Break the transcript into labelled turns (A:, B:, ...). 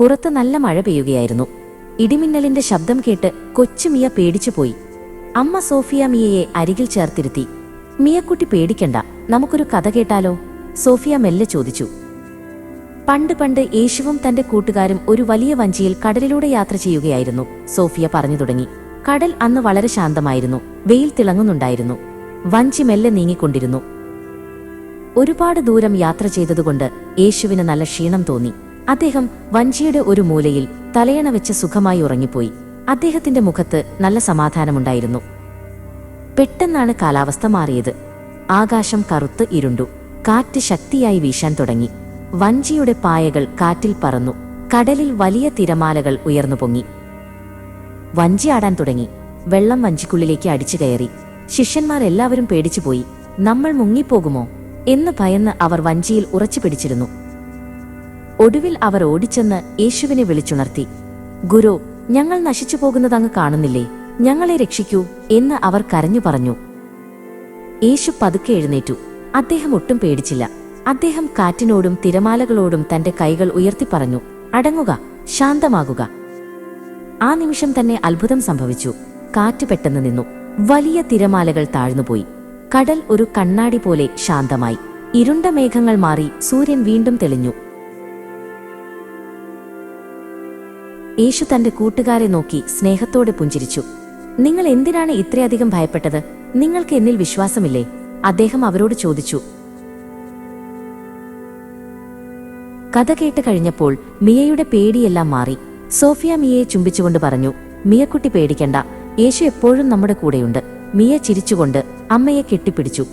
A: പുറത്ത് നല്ല മഴ പെയ്യുകയായിരുന്നു. ഇടിമിന്നലിന്റെ ശബ്ദം കേട്ട് കൊച്ചു മിയ പേടിച്ചുപോയി. അമ്മ സോഫിയ മിയയെ അരികിൽ ചേർത്തിരുത്തി. മിയക്കുട്ടി പേടിക്കണ്ട, നമുക്കൊരു കഥ കേട്ടാലോ? സോഫിയ മെല്ലെ ചോദിച്ചു. പണ്ട് പണ്ട് യേശുവും തന്റെ കൂട്ടുകാരും ഒരു വലിയ വഞ്ചിയിൽ കടലിലൂടെ യാത്ര ചെയ്യുകയായിരുന്നു. സോഫിയ പറഞ്ഞു തുടങ്ങി. കടൽ അന്ന് വളരെ ശാന്തമായിരുന്നു. വെയിൽ തിളങ്ങുന്നുണ്ടായിരുന്നു. വഞ്ചി മെല്ലെ നീങ്ങിക്കൊണ്ടിരുന്നു. ഒരുപാട് ദൂരം യാത്ര ചെയ്തതുകൊണ്ട് യേശുവിന് നല്ല ക്ഷീണം തോന്നി. അദ്ദേഹം വഞ്ചിയുടെ ഒരു മൂലയിൽ തലയണ വെച്ച് സുഖമായി ഉറങ്ങിപ്പോയി. അദ്ദേഹത്തിന്റെ മുഖത്ത് നല്ല സമാധാനമുണ്ടായിരുന്നു. പെട്ടെന്നാണ് കാലാവസ്ഥ മാറിയത്. ആകാശം കറുത്ത് ഇരുണ്ടു. കാറ്റ് ശക്തിയായി വീശാൻ തുടങ്ങി. വഞ്ചിയുടെ പായകൾ കാറ്റിൽ പറന്നു. കടലിൽ വലിയ തിരമാലകൾ ഉയർന്നു പൊങ്ങി. വഞ്ചി ആടാൻ തുടങ്ങി. വെള്ളം വഞ്ചിക്കുള്ളിലേക്ക് അടിച്ചു കയറി. ശിഷ്യന്മാരെല്ലാവരും പേടിച്ചുപോയി. നമ്മൾ മുങ്ങിപ്പോകുമോ എന്ന് ഭയന്ന് അവർ വഞ്ചിയിൽ ഉറച്ചു പിടിച്ചിരുന്നു. ഒടുവിൽ അവർ ഓടിച്ചെന്ന് യേശുവിനെ വിളിച്ചുണർത്തി. ഗുരു, ഞങ്ങൾ നശിച്ചു പോകുന്നതങ്ങ് കാണുന്നില്ലേ? ഞങ്ങളെ രക്ഷിക്കൂ എന്ന് അവർ കരഞ്ഞു പറഞ്ഞു. യേശു പതുക്കെ എഴുന്നേറ്റു. അദ്ദേഹം ഒട്ടും പേടിച്ചില്ല. അദ്ദേഹം കാറ്റിനോടും തിരമാലകളോടും തന്റെ കൈകൾ ഉയർത്തി പറഞ്ഞു, അടങ്ങുക, ശാന്തമാകുക. ആ നിമിഷം തന്നെ അത്ഭുതം സംഭവിച്ചു. കാറ്റ് പെട്ടെന്ന് നിന്നു. വലിയ തിരമാലകൾ താഴ്ന്നുപോയി. കടൽ ഒരു കണ്ണാടി പോലെ ശാന്തമായി. ഇരുണ്ട മേഘങ്ങൾ മാറി സൂര്യൻ വീണ്ടും തെളിഞ്ഞു. യേശു തന്റെ കൂട്ടുകാരെ നോക്കി സ്നേഹത്തോടെ പുഞ്ചിരിച്ചു. നിങ്ങൾ എന്തിനാണ് ഇത്രയധികം ഭയപ്പെട്ടത്? നിങ്ങൾക്ക് എന്നിൽ വിശ്വാസമില്ലേ? അദ്ദേഹം അവരോട് ചോദിച്ചു. കഥ കേട്ട് കഴിഞ്ഞപ്പോൾ മിയയുടെ പേടിയെല്ലാം മാറി. സോഫിയ മിയയെ ചുംബിച്ചുകൊണ്ട് പറഞ്ഞു, മിയക്കുട്ടി പേടിക്കണ്ട, യേശു എപ്പോഴും നമ്മുടെ കൂടെയുണ്ട്. മിയ ചിരിച്ചുകൊണ്ട് അമ്മയെ കെട്ടിപ്പിടിച്ചു.